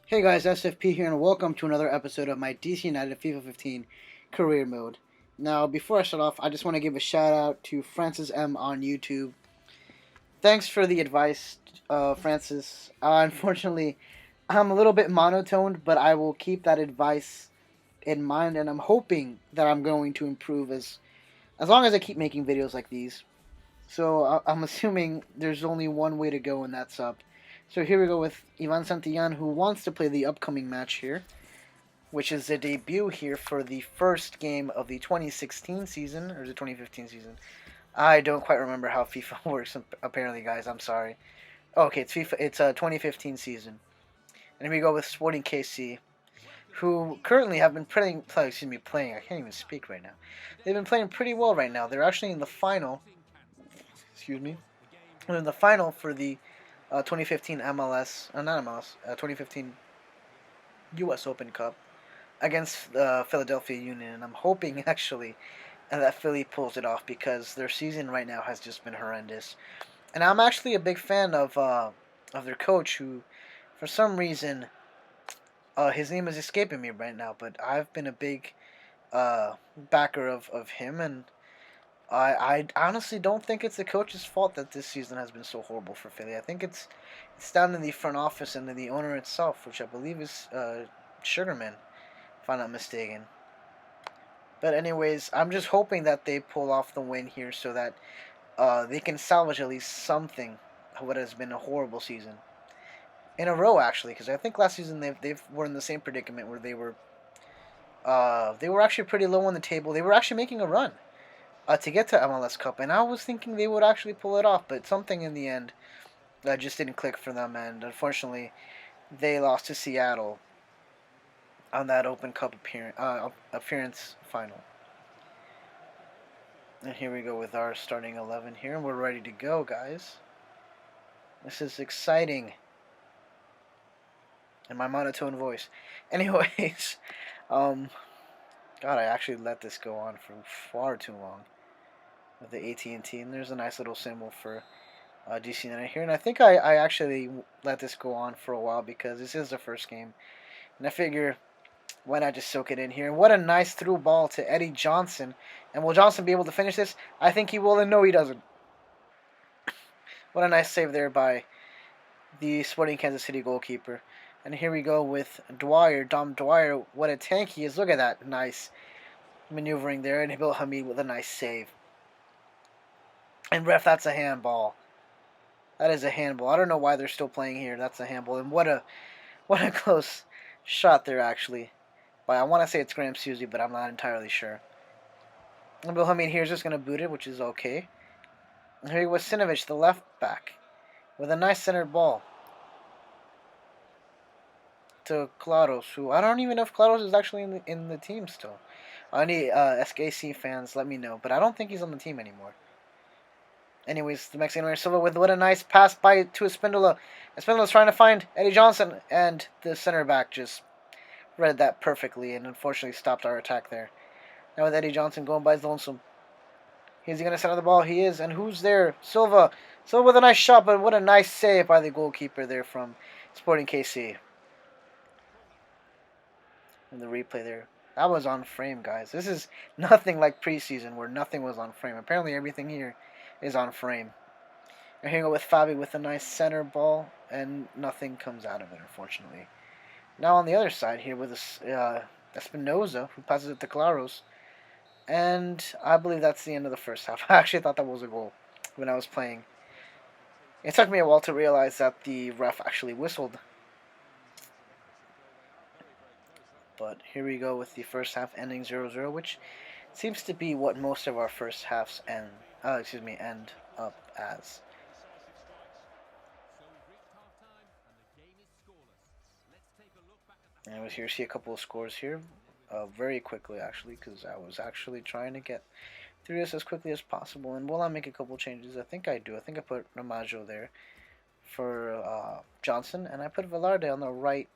Hey guys, SFP here, and welcome to another episode of my DC United FIFA 15 career mode. Now, before I start off, I just want to give a shout out to Francis M on YouTube. Thanks for the advice, Francis. Unfortunately, I'm a little bit monotoned, but I will keep that advice in mind, and I'm hoping that I'm going to improve as long as I keep making videos like these. So I'm assuming there's only one way to go, and that's up. So here we go with Ivan Santillan, who wants to play the upcoming match here, which is the debut here for the first game of the 2016 season, or the 2015 season. I don't quite remember how FIFA works, apparently, guys. I'm sorry. Okay, it's FIFA. It's a 2015 season. And here we go with Sporting KC, who currently have been playing. I can't even speak right now. They've been playing pretty well right now. They're actually in the final. Excuse me. They're in the final for the 2015 MLS, not MLS, 2015 U.S. Open Cup against the Philadelphia Union, and I'm hoping actually that Philly pulls it off because their season right now has just been horrendous. And I'm actually a big fan of their coach, who, for some reason, his name is escaping me right now, but I've been a big backer of him, and I honestly don't think it's the coach's fault that this season has been so horrible for Philly. I think it's down in the front office and to the owner itself, which I believe is Sugarman, if I'm not mistaken. But anyways, I'm just hoping that they pull off the win here so that they can salvage at least something of what has been a horrible season in a row, actually. Because I think last season they were in the same predicament where they were actually pretty low on the table. They were actually making a run to get to MLS Cup, and I was thinking they would actually pull it off, but something in the end just didn't click for them, and unfortunately, they lost to Seattle on that Open Cup appearance final. And here we go with our starting 11 here, and we're ready to go, guys. This is exciting. In my monotone voice. Anyways, God, I actually let this go on for far too long with the AT&T, and there's a nice little symbol for DC United here, and I think I actually let this go on for a while because this is the first game, and I figure why not just soak it in here. And what a nice through ball to Eddie Johnson, and will Johnson be able to finish this? I think he will, and no, he doesn't. What a nice save there by the Sporting Kansas City goalkeeper. And here we go with Dom Dwyer. What a tank he is. Look at that nice maneuvering there, and Hamid with a nice save. And ref, that's a handball. That is a handball. I don't know why they're still playing here. That's a handball. And what a close shot there, actually. But I want to say it's Graham Susie, but I'm not entirely sure. And Hamid here is just going to boot it, which is okay. And here was Sinovich, the left back, with a nice centered ball to Claros, who I don't even know if Claros is actually in the team still. Any SKC fans, let me know, but I don't think he's on the team anymore. Anyways, the Mexican Silva with what a nice pass by to Espindola. Espindola's trying to find Eddie Johnson, and the center back just read that perfectly and unfortunately stopped our attack there. Now with Eddie Johnson going by his lonesome. Is he going to center the ball? He is, and who's there? Silva. Silva with a nice shot, but what a nice save by the goalkeeper there from Sporting KC. And the replay there. That was on frame, guys. This is nothing like preseason where nothing was on frame. Apparently everything here is on frame. And here we go with Fabi with a nice center ball, and nothing comes out of it, unfortunately. Now on the other side here with Espinoza, who passes it to Claros. And I believe that's the end of the first half. I actually thought that was a goal when I was playing. It took me a while to realize that the ref actually whistled. But here we go with the first half ending 0-0, which seems to be what most of our first halves end up as. And I see a couple of scores here, very quickly actually, because I was actually trying to get through this as quickly as possible. And will I make a couple of changes? I think I do. I think I put Ramaggio there for Johnson, and I put Velarde on the right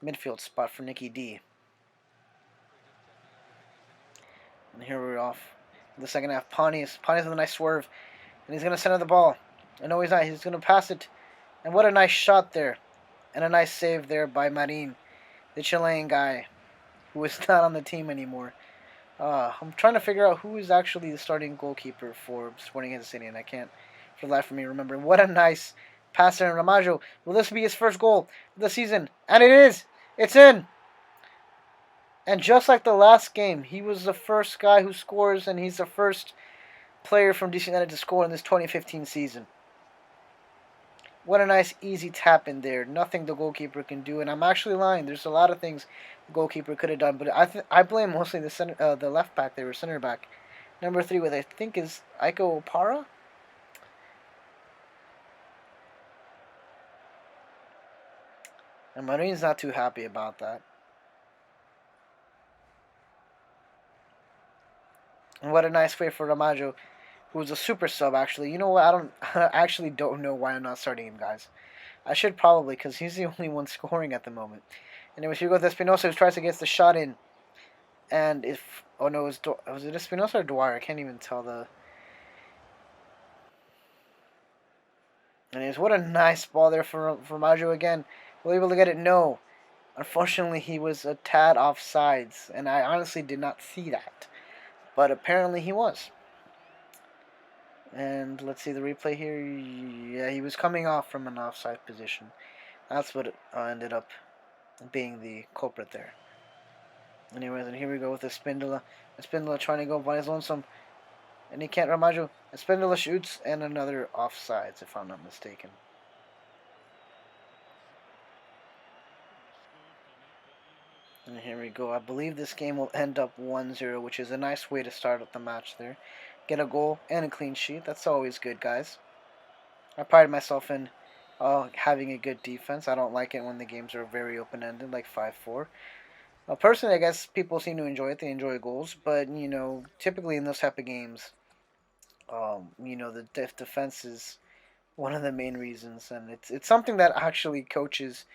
midfield spot for Nicky D. And here we're off. In the second half, Pontius with a nice swerve, and he's going to center the ball. And no, he's not. He's going to pass it. And what a nice shot there And a nice save there by Marin, the Chilean guy who is not on the team anymore. I'm trying to figure out who is actually the starting goalkeeper for Sporting Kansas City, and I can't for the life of me remember. What a nice passer in Ramajo. Will this be his first goal of the season? And it is! It's in! And just like the last game, he was the first guy who scores, and he's the first player from DC United to score in this 2015 season. What a nice easy tap in there. Nothing the goalkeeper can do, and I'm actually lying. There's a lot of things the goalkeeper could have done, but I blame mostly the left back there, or center back, number 3, with I think is Aiko Opara. And Marin's not too happy about that. And what a nice way for Ramajo, who's a super sub actually. You know what? I actually don't know why I'm not starting him, guys. I should probably, because he's the only one scoring at the moment. Anyways, here goes Espinosa, who tries to get the shot in. And if... Oh no, was it Espinosa or Dwyer? I can't even tell the... Anyways, what a nice ball there for Maggio again. Will he able to get it? No. Unfortunately, he was a tad offsides. And I honestly did not see that. But apparently he was. And let's see the replay here. Yeah, he was coming off from an offside position. That's what ended up being the culprit there. Anyways, and here we go with the Spindola. Spindola trying to go by his lonesome. And he can't Ramajo. Spindola shoots, and another offsides, if I'm not mistaken. And here we go. I believe this game will end up 1-0, which is a nice way to start up the match there. Get a goal and a clean sheet. That's always good, guys. I pride myself in having a good defense. I don't like it when the games are very open-ended, like 5-4. Personally, I guess people seem to enjoy it. They enjoy goals. But, you know, typically in those type of games, you know, the defense is one of the main reasons. And it's something that actually coaches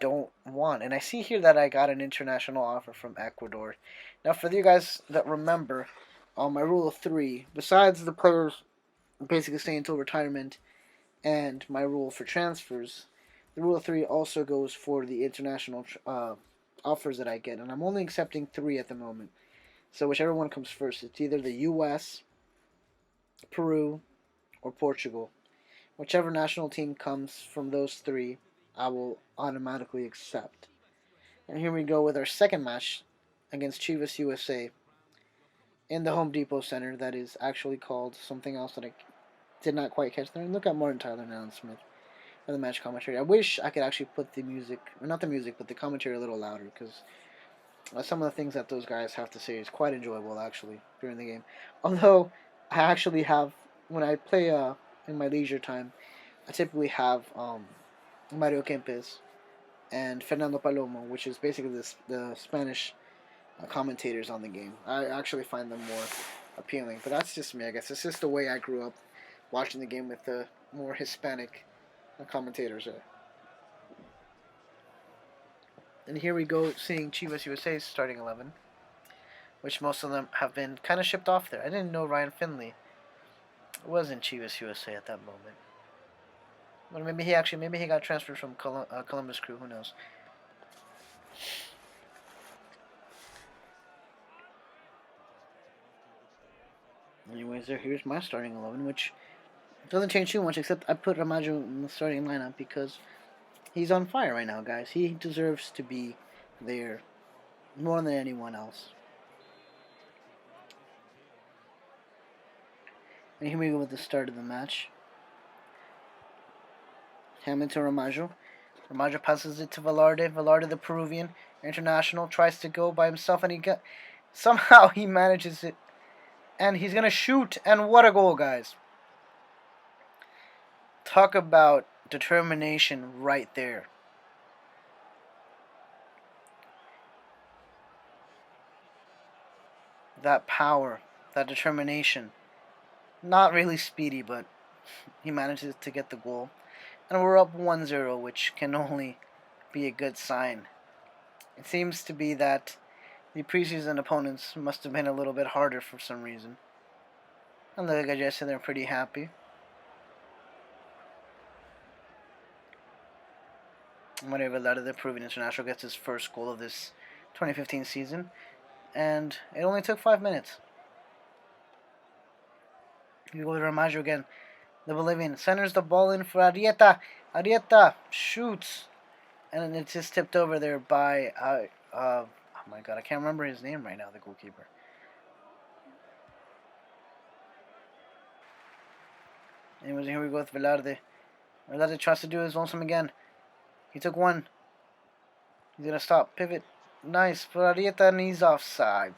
don't want. And I see here that I got an international offer from Ecuador. Now, for you guys that remember, my rule of 3, besides the players basically staying until retirement and my rule for transfers, the rule of 3 also goes for the international offers that I get. And I'm only accepting 3 at the moment. So whichever one comes first. It's either the U.S., Peru, or Portugal. Whichever national team comes from those 3, I will automatically accept. And here we go with our second match against Chivas USA in the Home Depot Center. That is actually called something else that I did not quite catch there. And look at Martin Tyler and Alan Smith for the match commentary. I wish I could actually put the music, or not the music, but the commentary a little louder, because some of the things that those guys have to say is quite enjoyable actually during the game. Although I actually have, when I play in my leisure time, I typically have Mario Kempes and Fernando Palomo, which is basically the Spanish commentators on the game. I actually find them more appealing, but that's just me, I guess. It's just the way I grew up watching the game with the more Hispanic commentators. And here we go, seeing Chivas USA's starting 11, which most of them have been kind of shipped off there. I didn't know Ryan Finley was in Chivas USA at that moment. But maybe he got transferred from Columbus Crew. Who knows? Anyways, here's my starting 11, which doesn't change too much, except I put Ramajo in the starting lineup because he's on fire right now, guys. He deserves to be there more than anyone else. And here we go with the start of the match. Hamid to Ramajo. Ramajo passes it to Velarde. Velarde, the Peruvian international, tries to go by himself, and somehow he manages it. And he's going to shoot, and what a goal, guys. Talk about determination right there. That power, that determination. Not really speedy, but he manages to get the goal. And we're up 1-0, which can only be a good sign. It seems to be that the preseason opponents must have been a little bit harder for some reason. And look, I just said they're pretty happy. Whenever the Peruvian international gets his first goal of this 2015 season, and it only took 5 minutes. You go to Ramaggio again. The Bolivian centers the ball in for Arrieta. Arrieta shoots, and it's just tipped over there by oh my god, I can't remember his name right now. The goalkeeper. Anyways, here we go with Velarde. Velarde tries to do his lonesome again. He took one. He's gonna stop. Pivot. Nice for Arrieta, and he's offside.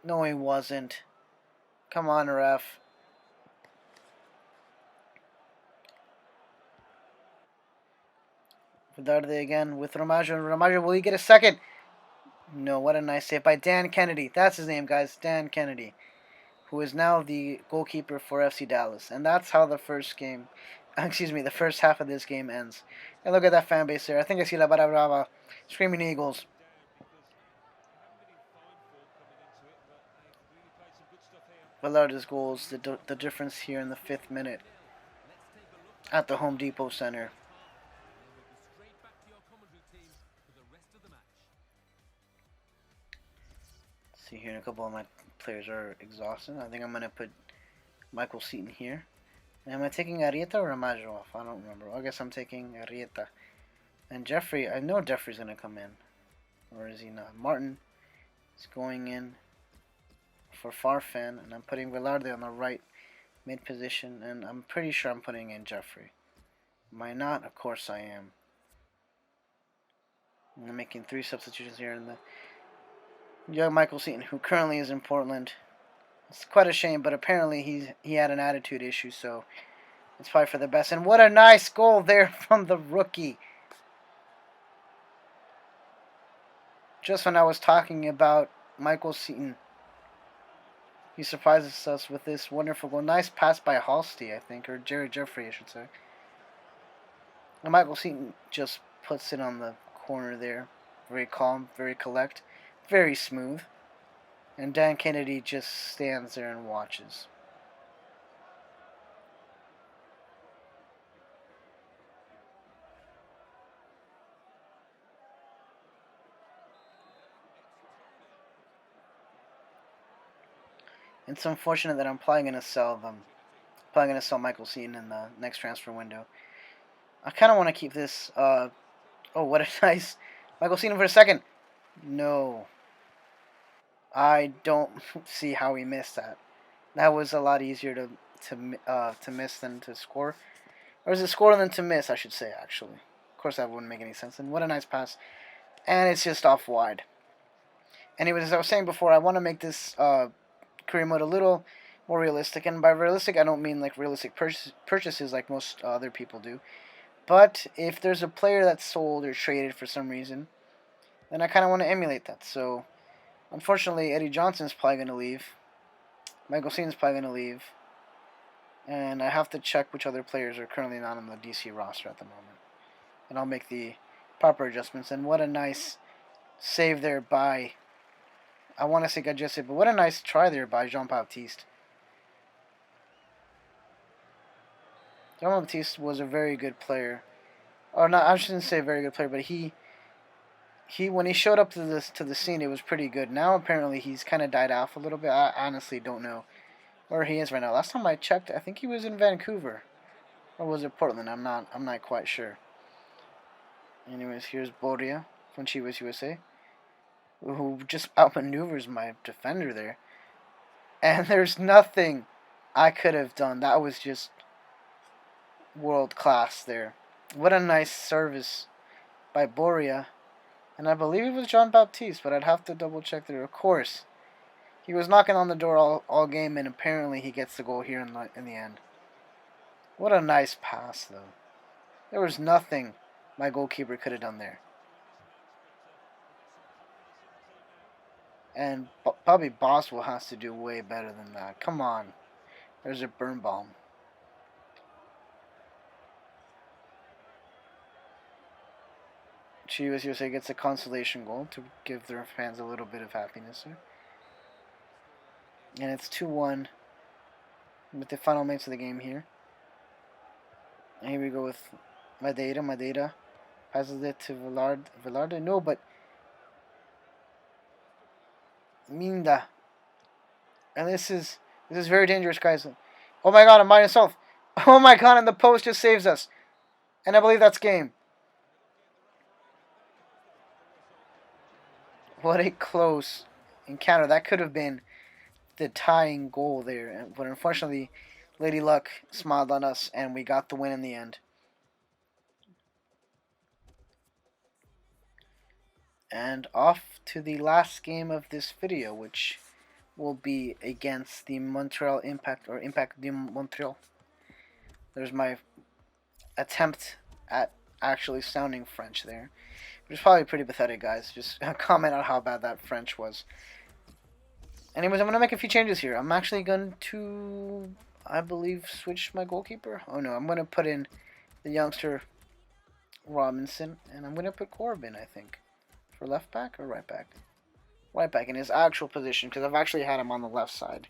No, he wasn't. Come on, ref. Velarde again with Ramaggio. Ramaggio, will he get a second? No, what a nice save by Dan Kennedy. That's his name, guys. Dan Kennedy, who is now the goalkeeper for FC Dallas. And that's how the first game, the first half of this game ends. And look at that fan base there. I think I see La Barra Brava screaming Eagles. Velarde's goals, the difference here in the 5th minute at the Home Depot Center. See here, a couple of my players are exhausted. I think I'm going to put Michael Seaton here. Am I taking Arrieta or Ramaggio off? I don't remember. I guess I'm taking Arrieta. And Jeffrey, I know Jeffrey's going to come in. Or is he not? Martin is going in for Farfan. And I'm putting Velarde on the right mid position. And I'm pretty sure I'm putting in Jeffrey. Am I not? Of course I am. I'm making 3 substitutions here in the young Michael Seaton, who currently is in Portland. It's quite a shame, but apparently he had an attitude issue, so it's probably for the best. And what a nice goal there from the rookie. Just when I was talking about Michael Seaton, he surprises us with this wonderful goal. Nice pass by Halsty, I think, or Jerry Jeffrey, I should say. And Michael Seaton just puts it on the corner there. Very calm, very collect, very smooth. And Dan Kennedy just stands there and watches. It's unfortunate that I'm probably going to sell them. Probably going to sell Michael Seaton in the next transfer window. I kind of want to keep this. Oh, what a nice Michael Seaton for a second. No. I don't see how he missed that. That was a lot easier to miss than to score. Or is it score than to miss, I should say, actually. Of course, that wouldn't make any sense. And what a nice pass. And it's just off wide. Anyways, as I was saying before, I want to make this career mode a little more realistic. And by realistic, I don't mean like realistic purchases like most other people do. But if there's a player that's sold or traded for some reason, then I kind of want to emulate that. So, unfortunately, Eddie Johnson's probably going to leave. Michael Seaton's probably going to leave. And I have to check which other players are currently not on the DC roster at the moment. And I'll make the proper adjustments. And what a nice save there by, I want to say Gajese, but what a nice try there by Jean-Baptiste. Jean-Baptiste was a very good player. Or not, I shouldn't say very good player, but he when he showed up to the scene, it was pretty good. Now apparently he's kind of died off a little bit. I honestly don't know where he is right now. Last time I checked, I think he was in Vancouver, or was it Portland? I'm not quite sure. Anyways, here's Boria from Chivas USA, who just outmaneuvers my defender there. And there's nothing I could have done. That was just world class there. What a nice service by Boria. And I believe it was Jean-Baptiste, but I'd have to double check there. Of course, he was knocking on the door all game, and apparently he gets the goal here in the end. What a nice pass, though. There was nothing my goalkeeper could have done there. And probably Boswell has to do way better than that. Come on. There's a Birnbaum. Chivas USA gets a consolation goal to give their fans a little bit of happiness here. And it's 2-1 with the final minutes of the game here. And here we go with Madeira. Madeira Passes it to Velarde. No, but Minda. And this is very dangerous, guys. Oh my god, I'm by myself. Oh my god, and the post just saves us. And I believe that's game. What a close encounter. That could have been the tying goal there. But unfortunately, Lady Luck smiled on us and we got the win in the end. And off to the last game of this video, which will be against the Montreal Impact, or Impact de Montreal. There's my attempt at actually sounding French there. Which is probably pretty pathetic, guys. Just comment on how bad that French was. Anyways, I'm going to make a few changes here. I'm actually going to, I believe, switch my goalkeeper. Oh no, I'm going to put in the youngster Robinson, and I'm going to put Corbin, I think. For left back or right back? Right back in his actual position, because I've actually had him on the left side.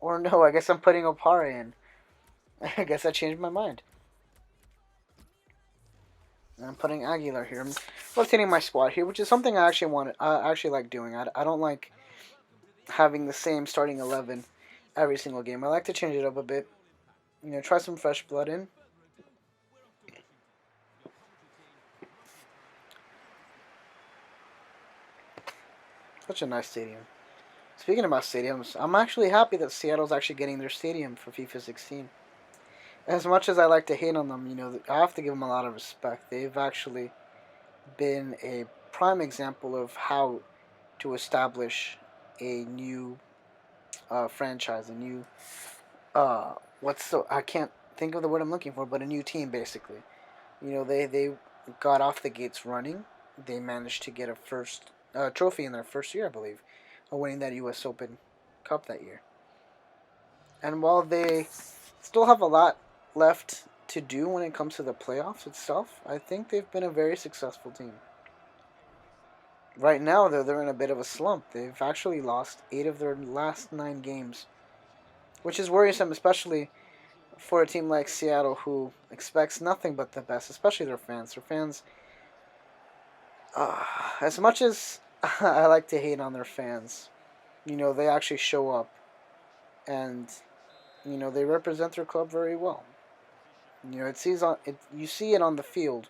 Or no, I guess I'm putting Opara in. I guess I changed my mind. And I'm putting Aguilar here. I'm rotating my squad here, which is something I actually like doing. I don't like having the same starting 11 every single game. I like to change it up a bit. You know, try some fresh blood in. Such a nice stadium. Speaking about stadiums, I'm actually happy that Seattle's actually getting their stadium for FIFA 16. As much as I like to hate on them, you know, I have to give them a lot of respect. They've actually been a prime example of how to establish a new franchise, a new I can't think of the word I'm looking for, but a new team basically. You know, they got off the gates running. They managed to get a first trophy in their first year, I believe, winning that U.S. Open Cup that year. And while they still have a lot left to do when it comes to the playoffs itself, I think they've been a very successful team. Right now, they're in a bit of a slump. They've actually lost 8 of their last 9 games, which is worrisome, especially for a team like Seattle, who expects nothing but the best, especially their fans. Their fans, as much as I like to hate on their fans, you know, they actually show up, and you know, they represent their club very well. You know, you see it on the field.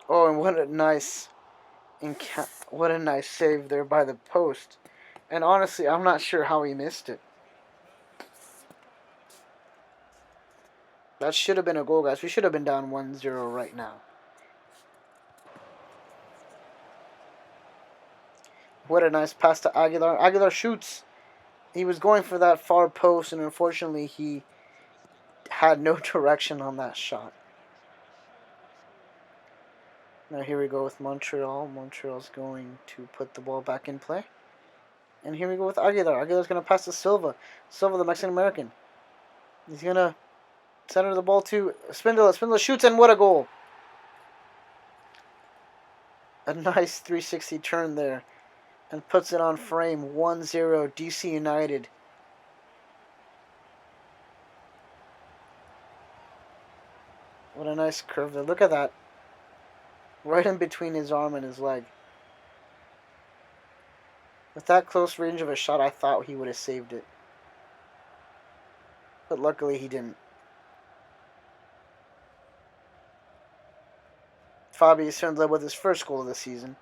Oh, and what a nice save there by the post. And honestly, I'm not sure how he missed it. That should have been a goal, guys. We should have been down 1-0 right now. What a nice pass to Aguilar. Aguilar shoots. He was going for that far post, and unfortunately, he had no direction on that shot. Now here we go with Montreal. Montreal's going to put the ball back in play. And here we go with Aguilar. Aguilar's going to pass to Silva. Silva, the Mexican-American. He's going to center the ball to Spindola. Spindola shoots, and what a goal. A nice 360 turn there. And puts it on frame. 1-0 DC United. What a nice curve there. Look at that. Right in between his arm and his leg. With that close range of a shot, I thought he would have saved it. But luckily he didn't. Fabi turned led with his first goal of the season.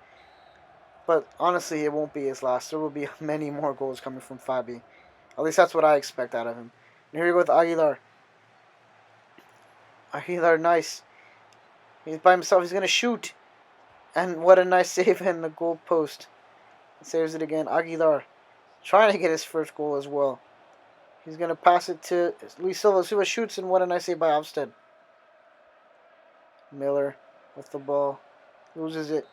But honestly, it won't be his last. There will be many more goals coming from Fabi. At least that's what I expect out of him. And here we go with Aguilar. Aguilar, nice. He's by himself. He's going to shoot. And what a nice save in the goal post. Saves it again. Aguilar trying to get his first goal as well. He's going to pass it to Luis Silva. Silva shoots, and what a nice save by Ofsted. Miller with the ball. Loses it.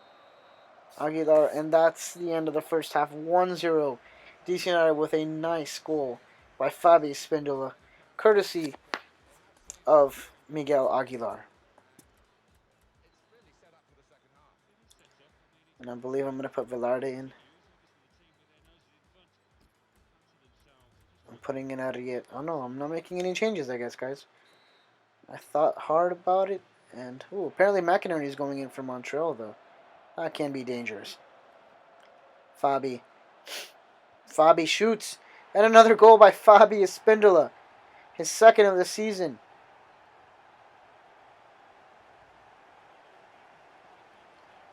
Aguilar, and that's the end of the first half. 1-0. DC United with a nice goal by Fabi Spindola, courtesy of Miguel Aguilar. And I believe I'm going to put Velarde in. I'm putting in Ariet. Oh no, I'm not making any changes, I guess, guys. I thought hard about it, and ooh, apparently McInerney is going in for Montreal, though. That can be dangerous. Fabi. Fabi shoots. And another goal by Fabi Espindola. His second of the season.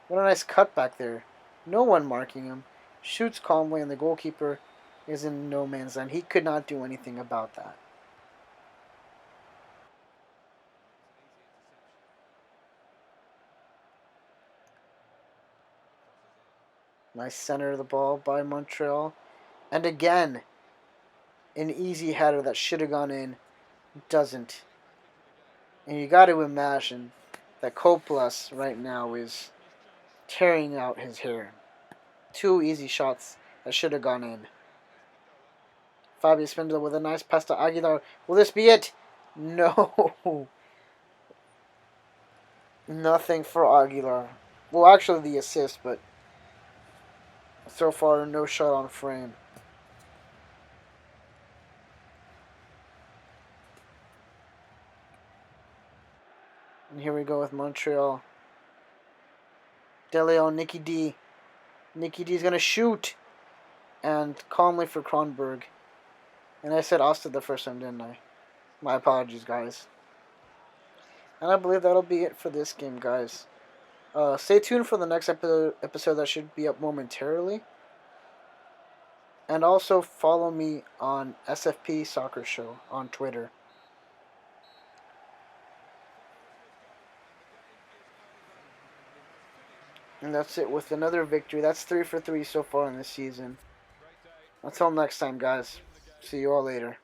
What a nice cutback there. No one marking him. Shoots calmly, and the goalkeeper is in no man's land. He could not do anything about that. Nice center of the ball by Montreal. And again, an easy header that should have gone in. Doesn't. And you got to imagine that Coplas right now is tearing out his hair. Two easy shots that should have gone in. Fabio Spindler with a nice pass to Aguilar. Will this be it? No. Nothing for Aguilar. Well, actually the assist, but so far no shot on frame. And here we go with Montreal. De Leon, Nicky D. Nicky D's going to shoot. And calmly for Kronberg. And I said Austin the first time, didn't I? My apologies, guys. And I believe that'll be it for this game, guys. Stay tuned for the next episode that should be up momentarily. And also follow me on SFP Soccer Show on Twitter. And that's it with another victory. That's 3 for 3 so far in this season. Until next time, guys. See you all later.